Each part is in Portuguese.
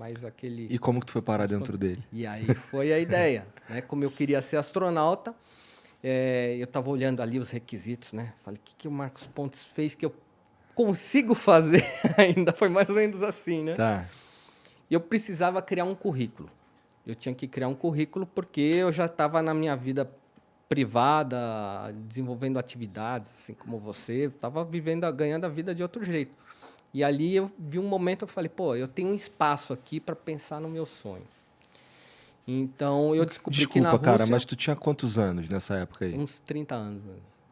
mais aquele... E como que tu foi parar dentro dele? E aí foi a ideia, né? Como eu queria ser astronauta, eu estava olhando ali os requisitos, né? Falei, o que o Marcos Pontes fez que eu consigo fazer ainda? Foi mais ou menos assim, né? Tá. Eu precisava criar um currículo. Eu tinha que criar um currículo porque eu já estava na minha vida privada, desenvolvendo atividades, assim como você. Estava ganhando a vida de outro jeito. E ali eu vi um momento, eu falei, pô, eu tenho um espaço aqui para pensar no meu sonho. Então eu descobri que na Desculpa, cara, Rússia... mas tu tinha quantos anos nessa época aí? Uns 30 anos.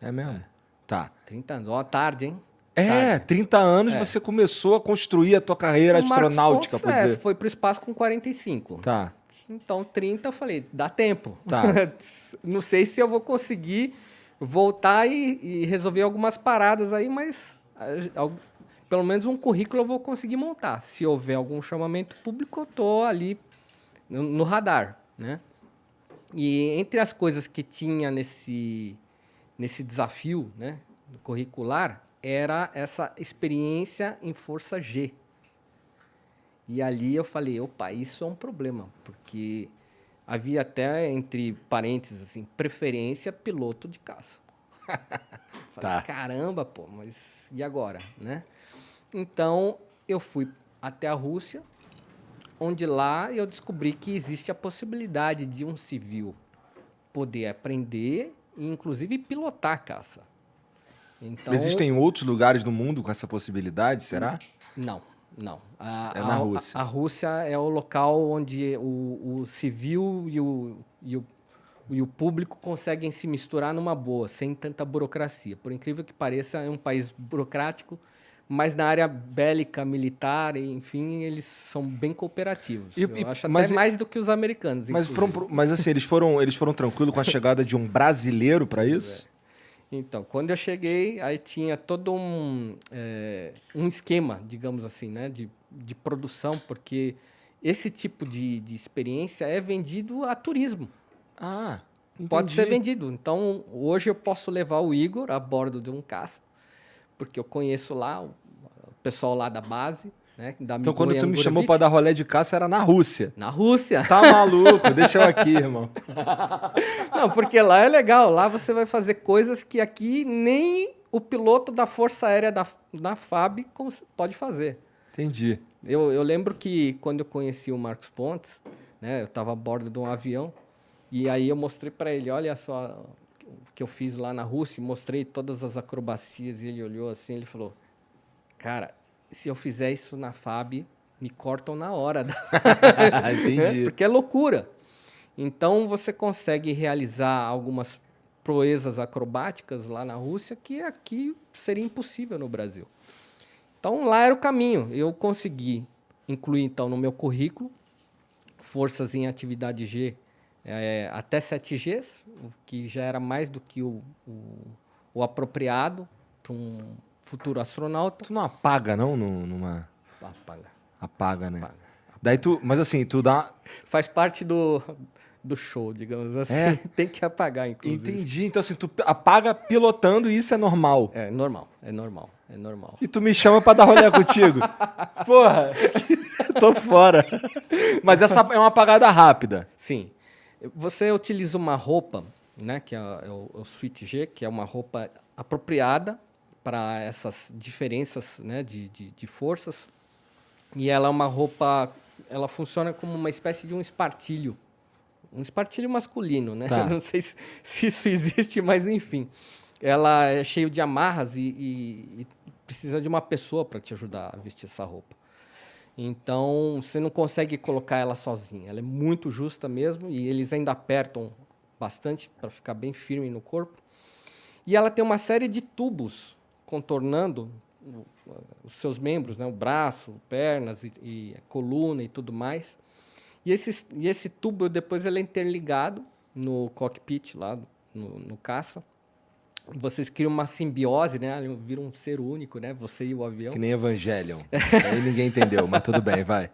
É mesmo? Tá. 30 anos. Ó, tarde, hein? É, Tarde. 30 anos você começou a construir a tua carreira O Marcos astronáutica, Pontes, pode dizer. foi pro espaço com 45. Tá. Então, 30, eu falei, dá tempo. Tá. Não sei se eu vou conseguir voltar e resolver algumas paradas aí, mas pelo menos um currículo eu vou conseguir montar. Se houver algum chamamento público, eu tô ali no radar, né? E entre as coisas que tinha nesse desafio, né, curricular, era essa experiência em Força G. E ali eu falei, opa, isso é um problema, porque havia até, entre parênteses, assim, preferência piloto de caça. Falei, Tá. caramba, pô, mas e agora, né? Então, eu fui até a Rússia, onde lá eu descobri que existe a possibilidade de um civil poder aprender e, inclusive, pilotar caça. Então, Existem outros lugares no mundo com essa possibilidade, será? Não. É na Rússia. A Rússia é o local onde o civil e o público conseguem se misturar numa boa, sem tanta burocracia. Por incrível que pareça, é um país burocrático, mas na área bélica, militar, enfim, eles são bem cooperativos. Eu acho até mais do que os americanos, Mas assim, eles foram tranquilos com a chegada de um brasileiro para isso? Então, quando eu cheguei, aí tinha todo um esquema, digamos assim, né, de produção, porque esse tipo de experiência é vendido a turismo. Ah, entendi. Pode ser vendido. Então, hoje eu posso levar o Igor a bordo de um caça, porque eu conheço lá o pessoal lá da base, né, da Então, quando Migoia tu me Angurovich. chamou para dar rolê de caça, era na Rússia. Na Rússia. Tá maluco? Deixa eu aqui, irmão. Não, porque lá é legal. Lá você vai fazer coisas que aqui nem o piloto da Força Aérea da FAB pode fazer. Entendi. Eu lembro que quando eu conheci o Marcos Pontes, né, eu estava a bordo de um avião, e aí eu mostrei para ele, olha só o que eu fiz lá na Rússia, mostrei todas as acrobacias, e ele olhou assim, ele falou, cara, se eu fizer isso na FAB, me cortam na hora. Entendi. Porque é loucura. Então, você consegue realizar algumas proezas acrobáticas lá na Rússia que aqui seria impossível no Brasil. Então, lá era o caminho. Eu consegui incluir, então, no meu currículo, forças em atividade G até 7 Gs, o que já era mais do que o apropriado para um futuro astronauta. Tu não apaga, não, numa... Apaga. Apaga, né? Apaga. Daí tu... Mas assim, tu dá... Faz parte do show, digamos assim. Tem que apagar, inclusive. Entendi. Então, assim, tu apaga pilotando e isso é normal. É normal. E tu me chama pra dar rolê contigo? Porra, tô fora. Mas essa é uma apagada rápida. Sim. Você utiliza uma roupa, né, que é o Suite G, que é uma roupa apropriada para essas diferenças, né, de forças. E ela é uma roupa... Ela funciona como uma espécie de um espartilho. Um espartilho masculino, né? Tá. Não sei se isso existe, mas enfim. Ela é cheia de amarras e precisa de uma pessoa para te ajudar a vestir essa roupa. Então, você não consegue colocar ela sozinha. Ela é muito justa mesmo e eles ainda apertam bastante para ficar bem firme no corpo. E ela tem uma série de tubos contornando os seus membros, né? O braço, pernas e a coluna e tudo mais. E esse tubo, depois, ele é interligado no cockpit, lá no caça. Vocês criam uma simbiose, né? Viram um ser único, né? Você e o avião. Que nem Evangelion. Aí ninguém entendeu, mas tudo bem, vai.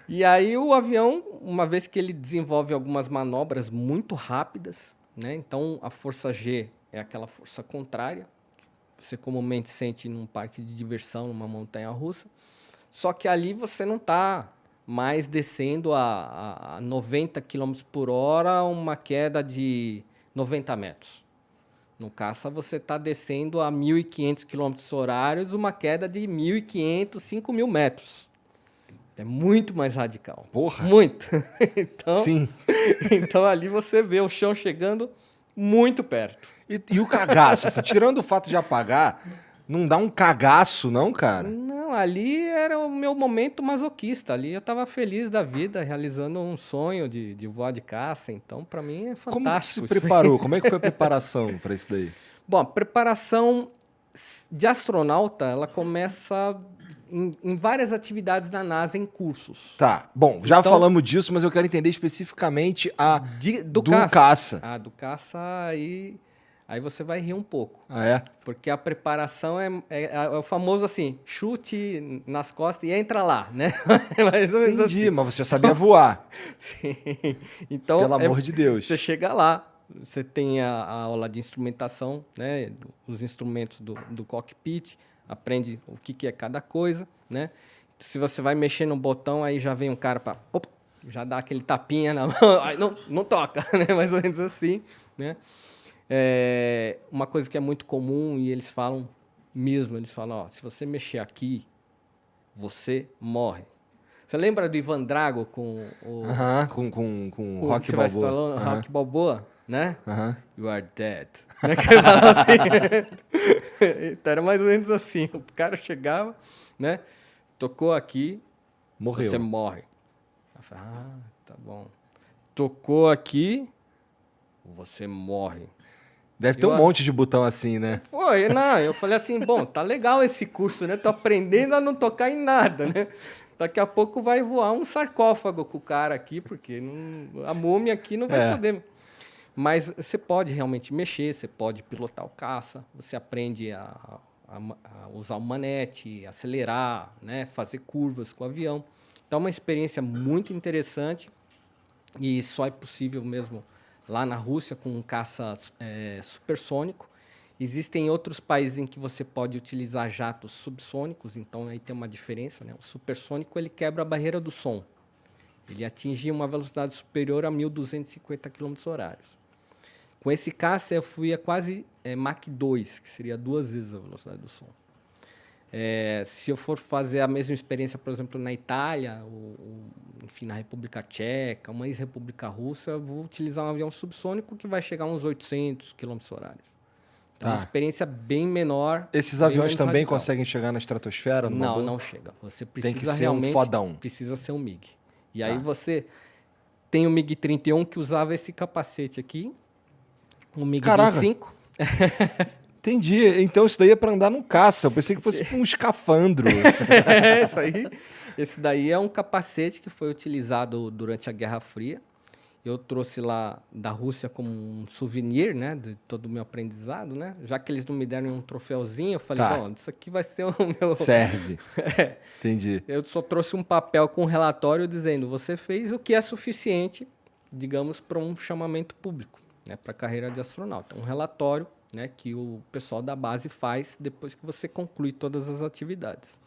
E aí o avião, uma vez que ele desenvolve algumas manobras muito rápidas, né? Então, a força G é aquela força contrária, que você comumente sente num parque de diversão, numa montanha-russa. Só que ali você não está mas descendo a 90 km por hora, uma queda de 90 metros. No caça, você está descendo a 1.500 km horários, uma queda de 1.500, 5.000 metros. É muito mais radical. Porra! Muito. Então, Sim. então ali você vê o chão chegando muito perto. E o cagaço? Assim, tirando o fato de apagar, não dá um cagaço, não, cara? Não, ali era o meu momento masoquista. Ali eu estava feliz da vida, realizando um sonho de voar de caça. Então, para mim, é fantástico. Como que se isso aí. preparou? Como é que foi a preparação para isso daí? Bom, a preparação de astronauta, ela começa em várias atividades da NASA em cursos. Tá, bom, já Então- falamos disso, mas eu quero entender especificamente a Do do caça. caça. Ah, do caça, aí você vai rir um pouco. Ah, é? Porque a preparação é o famoso assim, chute nas costas e entra lá, né? Mais ou menos Entendi, assim. mas você sabia voar, Sim. Então, pelo amor de Deus. você chega lá, você tem a aula de instrumentação, né? Os instrumentos do cockpit, aprende o que é cada coisa, né? Se você vai mexer no botão, aí já vem um cara para já dá aquele tapinha na mão, aí não toca, né? Mais ou menos assim, né? Uma coisa que é muito comum e eles falam mesmo, eles falam, ó, se você mexer aqui, você morre. Você lembra do Ivan Drago com o Aham, com o Rock Sylvester Balboa. Stallone, Aham, Rock Balboa, né? aham. You are dead. Né? Que ele falava assim. Então era mais ou menos assim. O cara chegava, né? Tocou aqui, Morreu. você morre. Eu falei, tá bom. Tocou aqui, você morre. Deve ter Eu um a- monte de botão assim, né? Foi, não, eu falei assim, bom, tá legal esse curso, né? Tô aprendendo a não tocar em nada, né? Daqui a pouco vai voar um sarcófago com o cara aqui, porque a múmia aqui não vai poder. Mas você pode realmente mexer, você pode pilotar o caça, você aprende a usar o manete, acelerar, né? Fazer curvas com o avião. Então é uma experiência muito interessante e só é possível mesmo lá na Rússia com um caça supersônico. Existem outros países em que você pode utilizar jatos subsônicos, então aí tem uma diferença, né? O supersônico ele quebra a barreira do som. Ele atinge uma velocidade superior a 1.250 km horários. Com esse caça eu fui a quase Mach 2, que seria 2 vezes a velocidade do som. Se eu for fazer a mesma experiência, por exemplo, na Itália, enfim, na República Tcheca, uma ex-república russa, eu vou utilizar um avião subsônico que vai chegar a uns 800 km horários. Então, é uma experiência bem menor. Esses bem aviões menos também radical. conseguem chegar na estratosfera? numa Não, boa? não chega. Você Tem precisa que ser um realmente... fodão. Precisa ser um MiG. E aí você tem o MiG-31 que usava esse capacete aqui, o MiG-25. Entendi. Então isso daí é pra andar num caça. Eu pensei que fosse um escafandro. Isso aí. Esse daí é um capacete que foi utilizado durante a Guerra Fria. Eu trouxe lá da Rússia como um souvenir, né, de todo o meu aprendizado, né? Já que eles não me deram um troféuzinho, eu falei, bom, isso aqui vai ser o meu... Serve. Entendi. Eu só trouxe um papel com um relatório dizendo, você fez o que é suficiente, digamos, para um chamamento público, né, para a carreira de astronauta. Um relatório, né, que o pessoal da base faz depois que você conclui todas as atividades.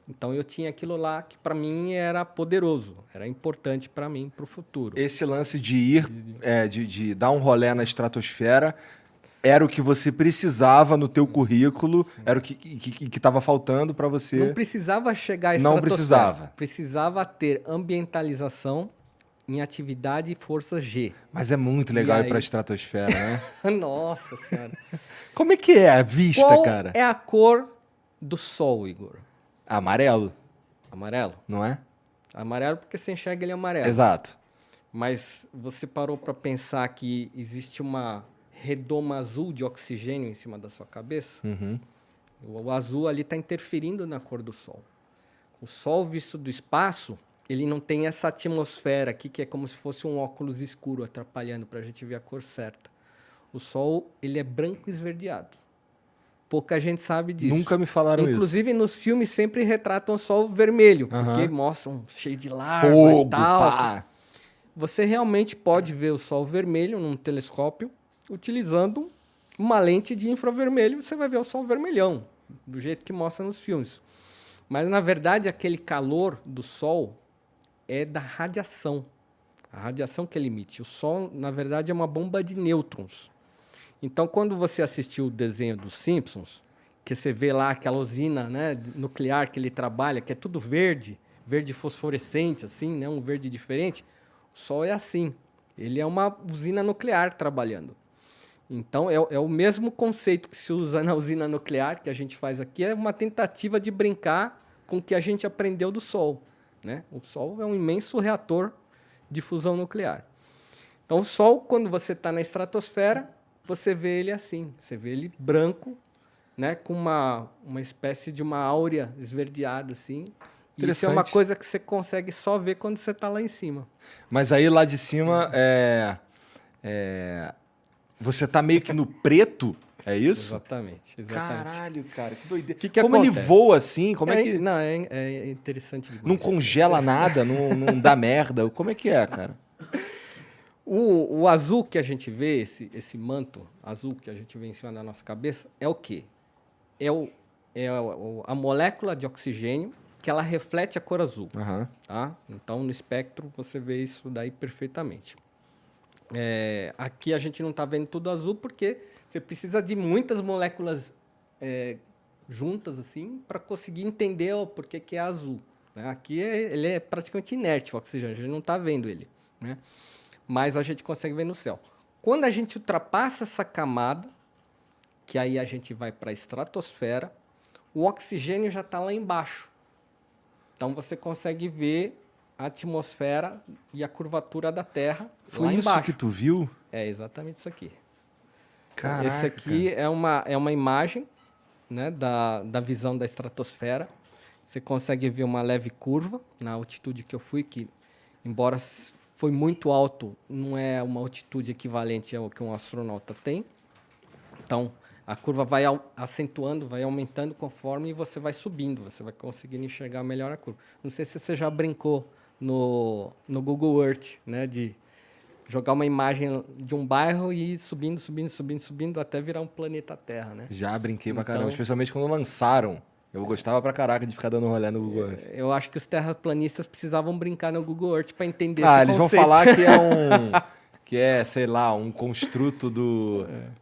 Então eu tinha aquilo lá que para mim era poderoso, era importante para mim para o futuro. Esse lance de ir, de dar um rolê na estratosfera, era o que você precisava no teu currículo, era o que estava faltando para você. Não precisava chegar a Não estratosfera. precisava. Precisava ter ambientalização em atividade e força G. Mas é muito legal E ir para a aí? estratosfera, né? Nossa Senhora. Como é que é a vista, Qual cara? é a cor do Sol, Igor? Amarelo, Amarelo? não é? Amarelo porque você enxerga ele amarelo. Exato. Mas você parou para pensar que existe uma redoma azul de oxigênio em cima da sua cabeça? Uhum. O azul ali está interferindo na cor do Sol. O Sol visto do espaço, ele não tem essa atmosfera aqui que é como se fosse um óculos escuro atrapalhando para a gente ver a cor certa. O Sol ele é branco esverdeado. Pouca gente sabe disso. Nunca me falaram isso. Inclusive, nos filmes sempre retratam o Sol vermelho, Aham. porque mostram cheio de larva Fogo, e tal. pá. Você realmente pode ver o Sol vermelho num telescópio utilizando uma lente de infravermelho. Você vai ver o Sol vermelhão, do jeito que mostra nos filmes. Mas, na verdade, aquele calor do Sol é da radiação. A radiação que ele emite. O Sol, na verdade, é uma bomba de nêutrons. Então, quando você assistiu o desenho dos Simpsons, que você vê lá aquela usina, né, nuclear que ele trabalha, que é tudo verde, verde fosforescente, assim, né, um verde diferente, o Sol é assim. Ele é uma usina nuclear trabalhando. Então, é o mesmo conceito que se usa na usina nuclear, que a gente faz aqui, é uma tentativa de brincar com o que a gente aprendeu do Sol, né? O Sol é um imenso reator de fusão nuclear. Então, o Sol, quando você está na estratosfera, você vê ele assim, você vê ele branco, né, com uma espécie de uma áurea esverdeada, assim. E isso é uma coisa que você consegue só ver quando você está lá em cima. Mas aí lá de cima, você tá meio que no preto, é isso? Exatamente. Caralho, cara, que doideira. Que como acontece? ele voa assim? Como é que... Não, é interessante demais. Não congela nada, não dá merda? Como é que é, cara? O azul que a gente vê, esse manto azul que a gente vê em cima da nossa cabeça, é o quê? A molécula de oxigênio que ela reflete a cor azul. Uhum. Tá? Então, no espectro, você vê isso daí perfeitamente. Aqui a gente não está vendo tudo azul porque você precisa de muitas moléculas juntas assim para conseguir entender por que é azul. Né? Aqui ele é praticamente inerte, o oxigênio, a gente não está vendo ele. Né? Mas a gente consegue ver no céu. Quando a gente ultrapassa essa camada, que aí a gente vai para a estratosfera, o oxigênio já está lá embaixo. Então você consegue ver a atmosfera e a curvatura da Terra Foi lá isso embaixo. que tu viu? É exatamente isso aqui. Caraca, esse aqui é uma imagem, né, da visão da estratosfera. Você consegue ver uma leve curva na altitude que eu fui, que embora foi muito alto, não é uma altitude equivalente ao que um astronauta tem. Então, a curva vai acentuando, vai aumentando conforme você vai subindo. Você vai conseguindo enxergar melhor a curva. Não sei se você já brincou no Google Earth, né? De jogar uma imagem de um bairro e ir subindo, até virar um planeta Terra, né? Já brinquei pra caramba, especialmente quando lançaram. Eu gostava pra caraca de ficar dando rolê no Google Earth. Eu acho que os terraplanistas precisavam brincar no Google Earth para entender esse conceito. Eles vão falar que é, sei lá, um construto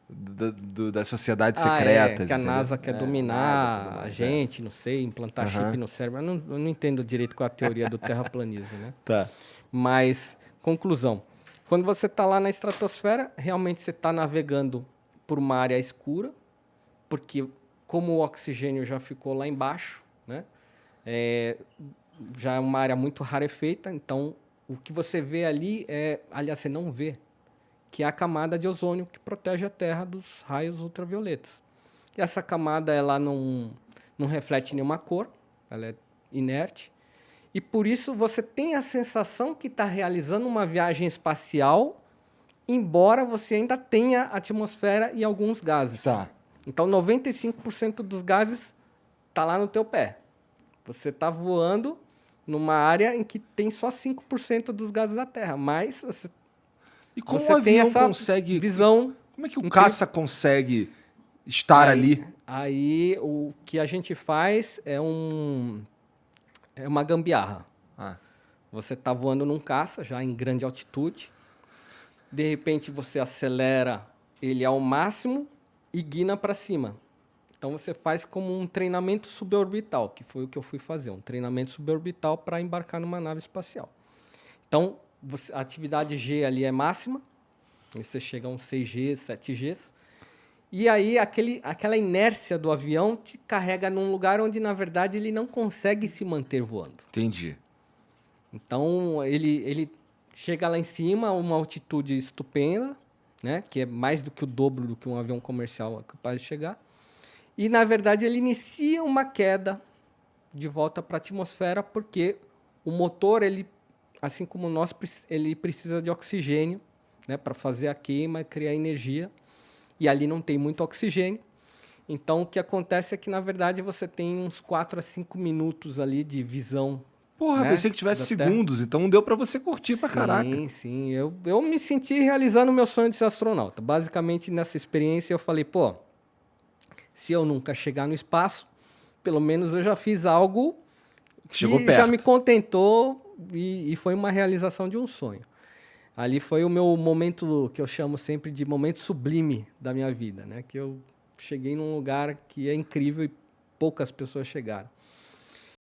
das sociedades secretas. Que a NASA quer dominar a gente, não sei, implantar chip no cérebro. Eu não entendo direito qual é a teoria do terraplanismo, né? Tá. Mas, conclusão. Quando você está lá na estratosfera, realmente você está navegando por uma área escura, porque como o oxigênio já ficou lá embaixo, né? Já é uma área muito rarefeita, então o que você vê ali aliás, você não vê, que é a camada de ozônio que protege a Terra dos raios ultravioletas. E essa camada ela não reflete nenhuma cor, ela é inerte, e por isso você tem a sensação que está realizando uma viagem espacial, embora você ainda tenha atmosfera e alguns gases. Tá. Então, 95% dos gases está lá no teu pé. Você está voando numa área em que tem só 5% dos gases da Terra, mas você como você tem essa visão. Como é que o caça consegue estar ali? Aí o que a gente faz é uma gambiarra. Você está voando num caça já em grande altitude, de repente você acelera ele ao máximo e guina para cima. Então você faz como um treinamento suborbital, que foi o que eu fui fazer, um treinamento suborbital para embarcar numa nave espacial. Então, a atividade G ali é máxima, você chega a uns 6G, 7Gs, e aí aquela inércia do avião te carrega num lugar onde, na verdade, ele não consegue se manter voando. Entendi. Então, ele chega lá em cima, a uma altitude estupenda, né, que é mais do que o dobro do que um avião comercial é capaz de chegar. E, na verdade, ele inicia uma queda de volta para a atmosfera, porque o motor, assim como nós, ele precisa de oxigênio, né, para fazer a queima e criar energia. E ali não tem muito oxigênio. Então, o que acontece é que, na verdade, você tem uns 4 a 5 minutos ali de visão. Porra, né, pensei que tivesse segundos, então deu pra você curtir pra caraca. Sim. Eu me senti realizando o meu sonho de ser astronauta. Basicamente, nessa experiência, eu falei, se eu nunca chegar no espaço, pelo menos eu já fiz algo que chegou perto. já me contentou e foi uma realização de um sonho. Ali foi o meu momento que eu chamo sempre de momento sublime da minha vida, né? Que eu cheguei num lugar que é incrível e poucas pessoas chegaram.